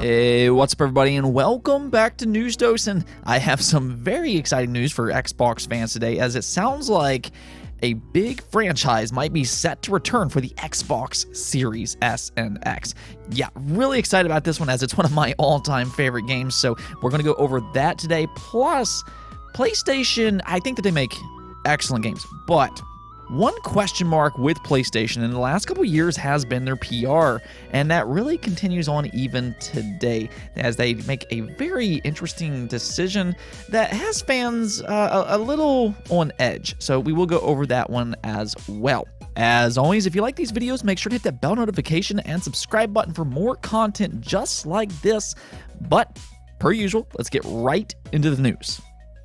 Hey, what's up everybody, and welcome back to News Dose. And I have some very exciting news for Xbox fans today, as it sounds like a big franchise might be set to return for the Xbox Series S and X. Yeah, really excited about this one, as it's one of my all-time favorite games, so we're going to go over that today. Plus, PlayStation, I think that they make excellent games, but one question mark with PlayStation in the last couple years has been their PR, and that really continues on even today, as they make a very interesting decision that has fans a little on edge. So we will go over that one as well. As always, if you like these videos, make sure to hit that bell notification and subscribe button for more content just like this. But per usual, let's get right into the news.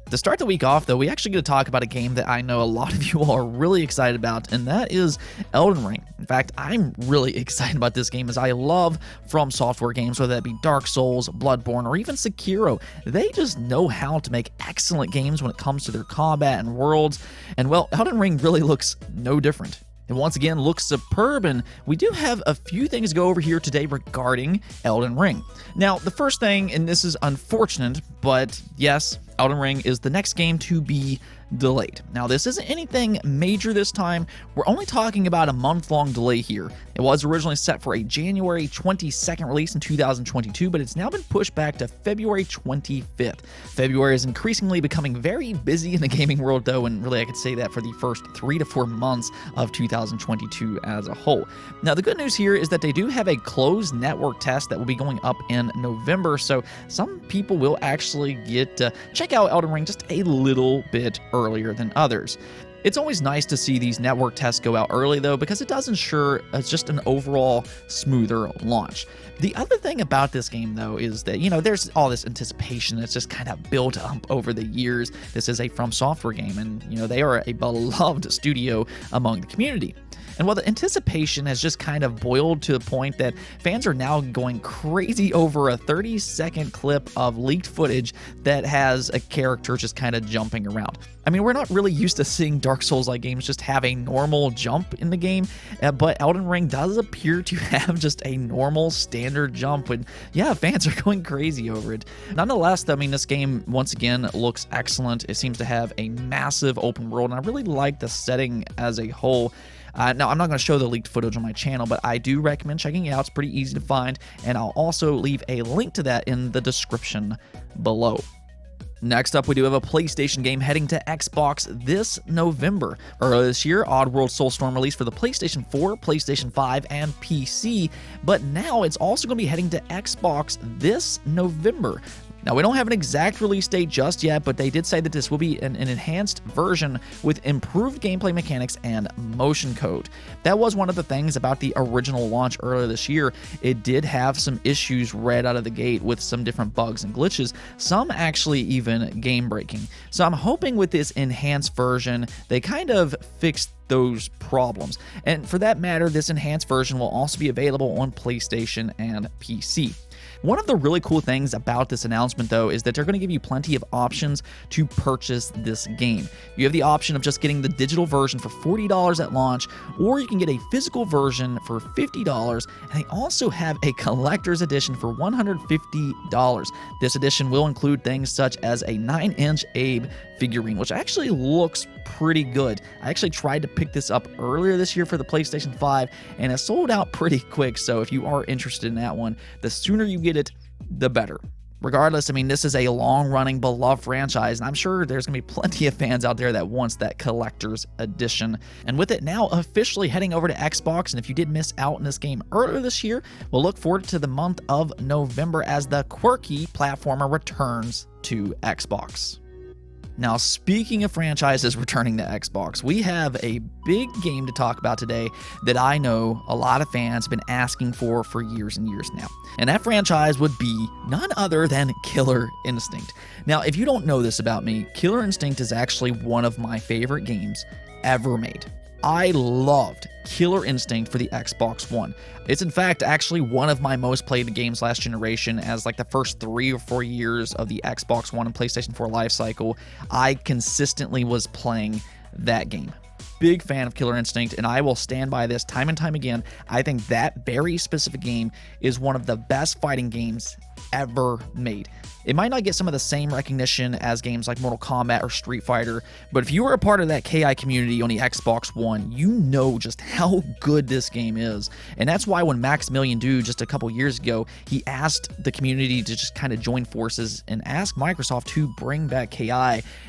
To start the week off, though, we actually get to talk about a game that I know a lot of you all are really excited about, and that is Elden Ring. In fact, I'm really excited about this game, as I love From Software games, whether that be Dark Souls, Bloodborne, or even Sekiro. They just know how to make excellent games when it comes to their combat and worlds, and well, Elden Ring really looks no different. And once again, looks superb, and we do have a few things to go over here today regarding Elden Ring. Now, the first thing, and this is unfortunate, but yes, Elden Ring is the next game to be delayed. Now, this isn't anything major this time. We're only talking about a month-long delay here. It was originally set for a January 22nd release in 2022, but it's now been pushed back to February 25th. February is increasingly becoming very busy in the gaming world, though, and really I could say that for the first 3 to 4 months of 2022 as a whole. Now, the good news here is that they do have a closed network test that will be going up in November, so some people will actually get to check out Elden Ring just a little bit earlier than others. It's always nice to see these network tests go out early, though, because it does ensure just an overall smoother launch. The other thing about this game, though, is that, there's all this anticipation that's just kind of built up over the years. This is a From Software game, and, they are a beloved studio among the community. And while the anticipation has just kind of boiled to the point that fans are now going crazy over a 30-second clip of leaked footage that has a character just kind of jumping around. I mean, we're not really used to seeing Dark Souls-like games just have a normal jump in the game, but Elden Ring does appear to have just a normal standard jump, and yeah, fans are going crazy over it. Nonetheless, I mean, this game, once again, looks excellent. It seems to have a massive open world, and I really like the setting as a whole. Now, I'm not going to show the leaked footage on my channel, but I do recommend checking it out. It's pretty easy to find, and I'll also leave a link to that in the description below. Next up, we do have a PlayStation game heading to Xbox this November. Earlier this year, Oddworld Soulstorm released for the PlayStation 4, PlayStation 5, and PC, but now it's also going to be heading to Xbox this November. Now, we don't have an exact release date just yet, but they did say that this will be an enhanced version with improved gameplay mechanics and motion code. That was one of the things about the original launch earlier this year. It did have some issues right out of the gate with some different bugs and glitches, some actually even game-breaking. So I'm hoping with this enhanced version, they kind of fixed those problems. And for that matter, this enhanced version will also be available on PlayStation and PC. One of the really cool things about this announcement, though, is that they're going to give you plenty of options to purchase this game. You have the option of just getting the digital version for $40 at launch, or you can get a physical version for $50, and they also have a collector's edition for $150. This edition will include things such as a 9-inch Abe figurine, which actually looks pretty good. I actually tried to pick this up earlier this year for the PlayStation 5, and it sold out pretty quick, so if you are interested in that one, the sooner you get it, the better. Regardless, I mean, this is a long-running, beloved franchise, and I'm sure there's going to be plenty of fans out there that wants that collector's edition. And with it now officially heading over to Xbox, and if you did miss out on this game earlier this year, we'll look forward to the month of November as the quirky platformer returns to Xbox. Now, speaking of franchises returning to Xbox, we have a big game to talk about today that I know a lot of fans have been asking for years and years now. And that franchise would be none other than Killer Instinct. Now, if you don't know this about me, Killer Instinct is actually one of my favorite games ever made. I loved Killer Instinct for the Xbox One. It's in fact actually one of my most played games last generation, as like the first 3 or 4 years of the Xbox One and PlayStation 4 life cycle, I consistently was playing that game. big fan of Killer Instinct, and I will stand by this time and time again. I think that very specific game is one of the best fighting games ever made. It might not get some of the same recognition as games like Mortal Kombat or Street Fighter, but if you were a part of that KI community on the Xbox One, you know just how good this game is. And that's why when Maximilian Dood, just a couple years ago, he asked the community to just kind of join forces and ask Microsoft to bring back KI,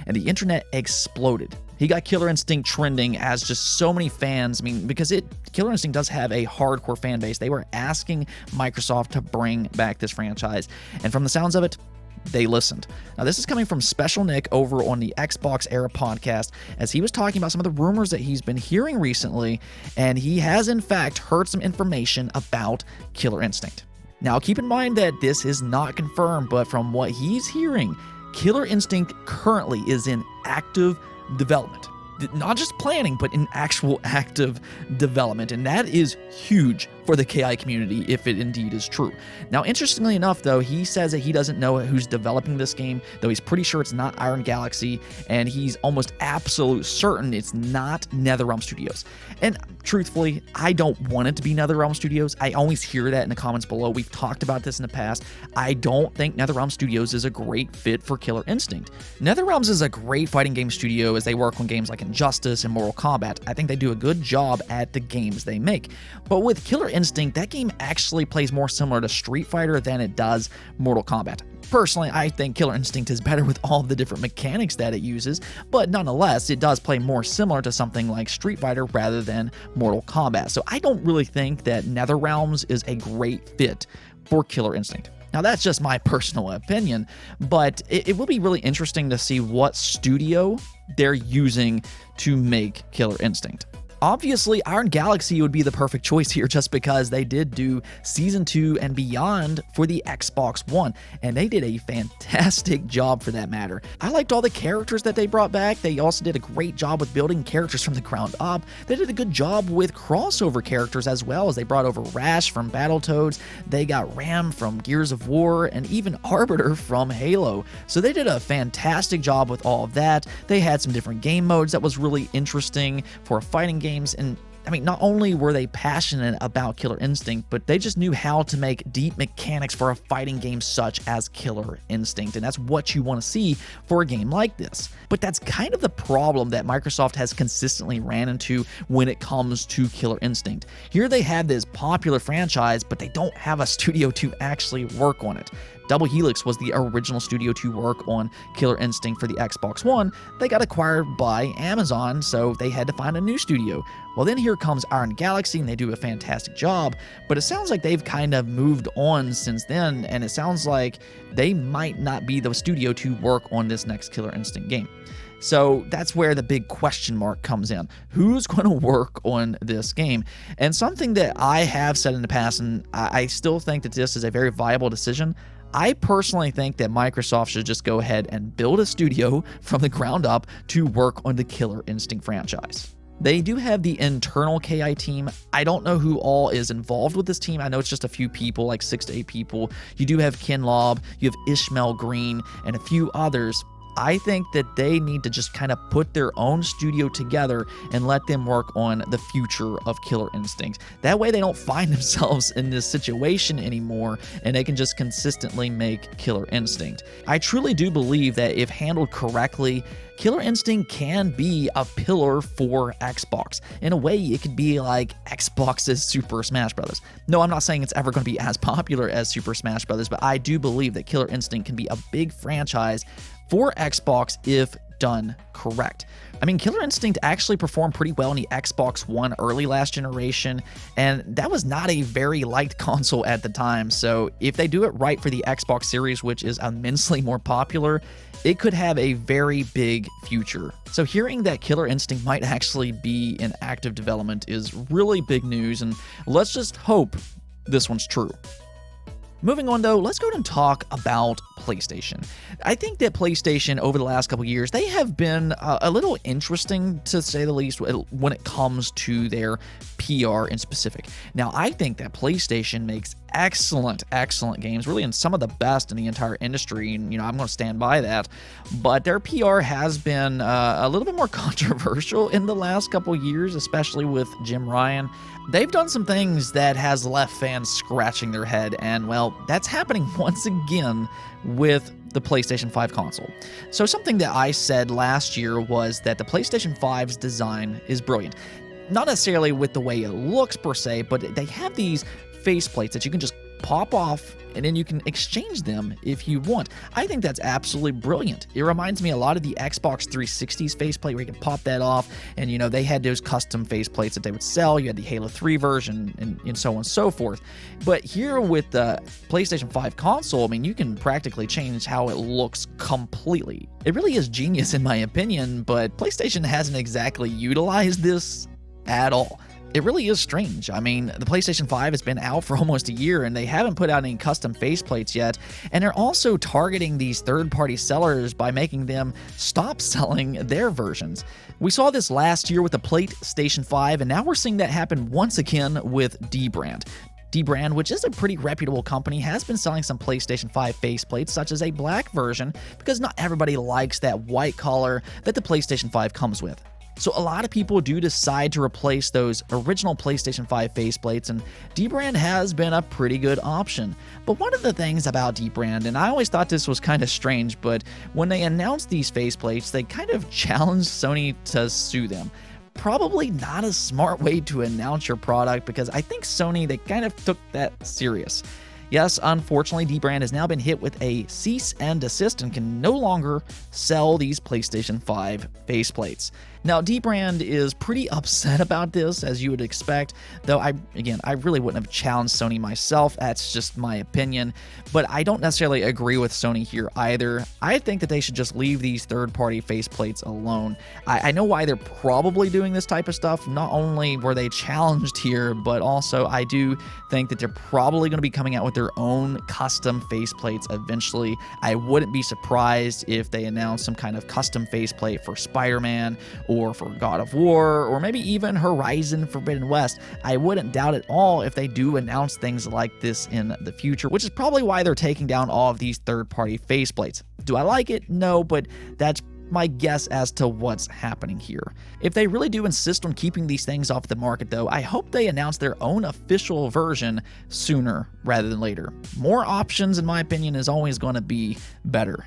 and the internet exploded. He got Killer Instinct trending as just so many fans, I mean, because Killer Instinct does have a hardcore fan base. They were asking Microsoft to bring back this franchise, and from the sounds of it, they listened. Now, this is coming from Special Nick over on the Xbox Era podcast, as he was talking about some of the rumors that he's been hearing recently, and he has in fact heard some information about Killer Instinct. Now, keep in mind that this is not confirmed, but from what he's hearing, Killer Instinct currently is in active development. Not just planning, but in actual active development, and that is huge for the KI community if it indeed is true. Now, interestingly enough, though, he says that he doesn't know who's developing this game, though he's pretty sure it's not Iron Galaxy, and he's almost absolute certain it's not NetherRealm Studios. And truthfully, I don't want it to be NetherRealm Studios. I always hear that in the comments below. We've talked about this in the past. I don't think NetherRealm Studios is a great fit for Killer Instinct. NetherRealms is a great fighting game studio as they work on games like Injustice and Mortal Kombat. I think they do a good job at the games they make. But with Killer Instinct, that game actually plays more similar to Street Fighter than it does Mortal Kombat. Personally, I think Killer Instinct is better with all the different mechanics that it uses, but nonetheless, it does play more similar to something like Street Fighter rather than Mortal Kombat. So I don't really think that NetherRealms is a great fit for Killer Instinct. Now, that's just my personal opinion, but it will be really interesting to see what studio they're using to make Killer Instinct. Obviously, Iron Galaxy would be the perfect choice here just because they did do Season 2 and beyond for the Xbox One, and they did a fantastic job for that matter. I liked all the characters that they brought back. They also did a great job with building characters from the ground up. They did a good job with crossover characters as well, as they brought over Rash from Battletoads, they got Ram from Gears of War, and even Arbiter from Halo. So they did a fantastic job with all of that. They had some different game modes that was really interesting for a fighting game. And I mean, not only were they passionate about Killer Instinct, but they just knew how to make deep mechanics for a fighting game such as Killer Instinct, and that's what you want to see for a game like this. But that's kind of the problem that Microsoft has consistently ran into when it comes to Killer Instinct. Here they have this popular franchise, but they don't have a studio to actually work on it. Double Helix was the original studio to work on Killer Instinct for the Xbox One. They got acquired by Amazon, so they had to find a new studio. Well, then here comes Iron Galaxy, and they do a fantastic job, but it sounds like they've kind of moved on since then, and it sounds like they might not be the studio to work on this next Killer Instinct game. So that's where the big question mark comes in. Who's going to work on this game? And something that I have said in the past, and I still think that this is a very viable decision, I personally think that Microsoft should just go ahead and build a studio from the ground up to work on the Killer Instinct franchise. They do have the internal KI team. I don't know who all is involved with this team. I know it's just a few people, like 6 to 8 people. You do have Ken Lobb, you have Ishmael Green, and a few others. I think that they need to just kind of put their own studio together and let them work on the future of Killer Instinct. That way they don't find themselves in this situation anymore, and they can just consistently make Killer Instinct. I truly do believe that if handled correctly, Killer Instinct can be a pillar for Xbox. In a way, it could be like Xbox's Super Smash Bros. No, I'm not saying it's ever going to be as popular as Super Smash Bros., but I do believe that Killer Instinct can be a big franchise for Xbox if done correct. I mean, Killer Instinct actually performed pretty well in the Xbox One early last generation, and that was not a very liked console at the time, so if they do it right for the Xbox Series, which is immensely more popular, it could have a very big future. So hearing that Killer Instinct might actually be in active development is really big news, and let's just hope this one's true. Moving on though, let's go ahead and talk about PlayStation. I think that PlayStation over the last couple years, they have been a little interesting to say the least when it comes to their PR in specific. Now, I think that PlayStation makes excellent games, really, and some of the best in the entire industry, and I'm going to stand by that. But their PR has been a little bit more controversial in the last couple years, especially with Jim Ryan. They've done some things that has left fans scratching their head, and well, that's happening once again with the PlayStation 5 console. So something that I said last year was that the PlayStation 5's design is brilliant. Not necessarily with the way it looks per se, but they have these faceplates that you can just pop off and then you can exchange them if you want. I think that's absolutely brilliant. It reminds me a lot of the Xbox 360's faceplate where you can pop that off, and they had those custom faceplates that they would sell. You had the Halo 3 version and so on and so forth. But here with the PlayStation 5 console, I mean, you can practically change how it looks completely. It really is genius in my opinion, but PlayStation hasn't exactly utilized this at all. It really is strange. I mean, the PlayStation 5 has been out for almost a year and they haven't put out any custom faceplates yet, and they're also targeting these third-party sellers by making them stop selling their versions. We saw this last year with the PlayStation 5, and now we're seeing that happen once again with Dbrand. Dbrand, which is a pretty reputable company, has been selling some PlayStation 5 faceplates, such as a black version, because not everybody likes that white color that the PlayStation 5 comes with. So a lot of people do decide to replace those original PlayStation 5 faceplates, and Dbrand has been a pretty good option. But one of the things about Dbrand, and I always thought this was kind of strange, but when they announced these faceplates, they kind of challenged Sony to sue them. Probably not a smart way to announce your product, because I think Sony, they kind of took that serious. Yes, unfortunately, Dbrand has now been hit with a cease and desist and can no longer sell these PlayStation 5 faceplates. Now, Dbrand is pretty upset about this, as you would expect, though I really wouldn't have challenged Sony myself. That's just my opinion, but I don't necessarily agree with Sony here either. I think that they should just leave these third-party faceplates alone. I know why they're probably doing this type of stuff. Not only were they challenged here, but also I do think that they're probably going to be coming out with their own custom faceplates eventually. I wouldn't be surprised if they announce some kind of custom faceplate for Spider-Man or for God of War, or maybe even Horizon Forbidden West. I wouldn't doubt at all if they do announce things like this in the future, which is probably why they're taking down all of these third-party faceplates. Do I like it? No, but that's my guess as to what's happening here. If they really do insist on keeping these things off the market though, I hope they announce their own official version sooner rather than later. More options, in my opinion, is always going to be better.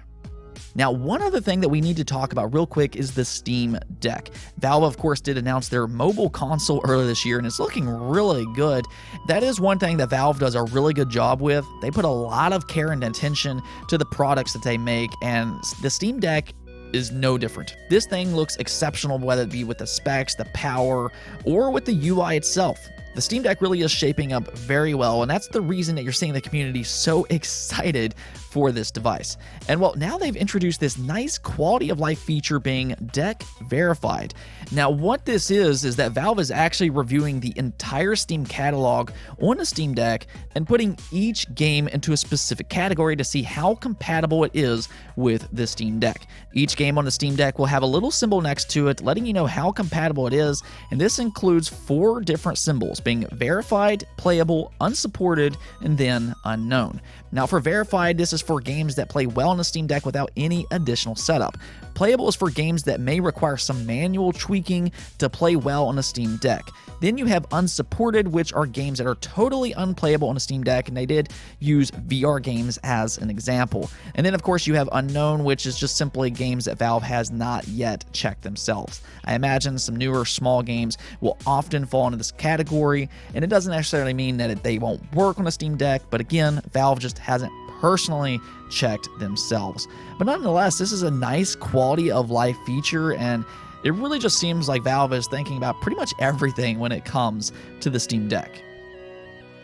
Now, one other thing that we need to talk about real quick is the Steam Deck. Valve, of course, did announce their mobile console earlier this year, and it's looking really good. That is one thing that Valve does a really good job with. They put a lot of care and attention to the products that they make, and the Steam Deck is no different. This thing looks exceptional, whether it be with the specs, the power, or with the UI itself. The Steam Deck really is shaping up very well, and that's the reason that you're seeing the community so excited for this device. And well, now they've introduced this nice quality of life feature being Deck Verified. Now, what this is that Valve is actually reviewing the entire Steam catalog on a Steam Deck and putting each game into a specific category to see how compatible it is with the Steam Deck. Each game on the Steam Deck will have a little symbol next to it letting you know how compatible it is, and this includes 4 different symbols, being verified, playable, unsupported, and then unknown. Now, for verified, this is for games that play well on the Steam Deck without any additional setup. Playable is for games that may require some manual tweaking to play well on a Steam Deck. Then you have unsupported, which are games that are totally unplayable on a Steam Deck, and they did use VR games as an example. And then, of course, you have unknown, which is just simply games that Valve has not yet checked themselves. I imagine some newer small games will often fall into this category, and it doesn't necessarily mean that they won't work on a Steam Deck, but again, Valve just hasn't personally checked themselves. But nonetheless, this is a nice quality of life feature, and it really just seems like Valve is thinking about pretty much everything when it comes to the Steam Deck.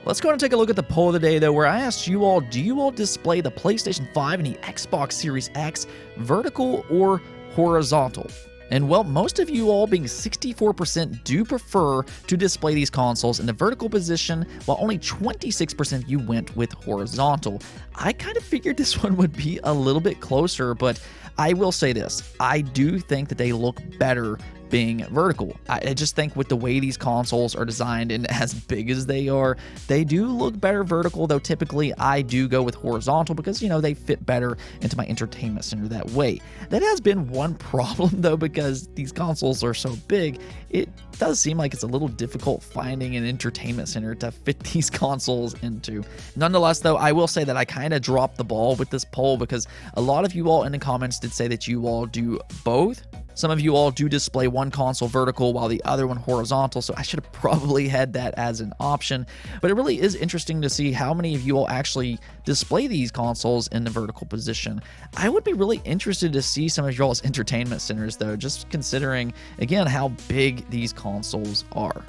Let's go ahead and take a look at the poll of the day, though, where I asked you all, do you all display the PlayStation 5 and the Xbox Series X vertical or horizontal? And well, most of you all, being 64%, do prefer to display these consoles in the vertical position, while only 26% of you went with horizontal. I kind of figured this one would be a little bit closer, but I will say this. I do think that they look better being vertical. I just think with the way these consoles are designed and as big as they are, they do look better vertical, though typically I do go with horizontal because, you know, they fit better into my entertainment center that way. That has been one problem though, because these consoles are so big, it does seem like it's a little difficult finding an entertainment center to fit these consoles into. Nonetheless though, I will say that I kind of dropped the ball with this poll because a lot of you all in the comments did say that you all do both. Some of you all do display one console vertical while the other one horizontal, so I should have probably had that as an option. But it really is interesting to see how many of you all actually display these consoles in the vertical position. I would be really interested to see some of y'all's entertainment centers though, just considering, again, how big these consoles are.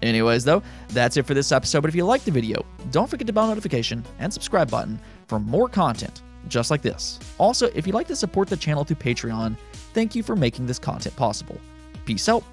Anyways though, that's it for this episode, but if you liked the video, don't forget the bell notification and subscribe button for more content just like this. Also, if you'd like to support the channel through Patreon, thank you for making this content possible. Peace out.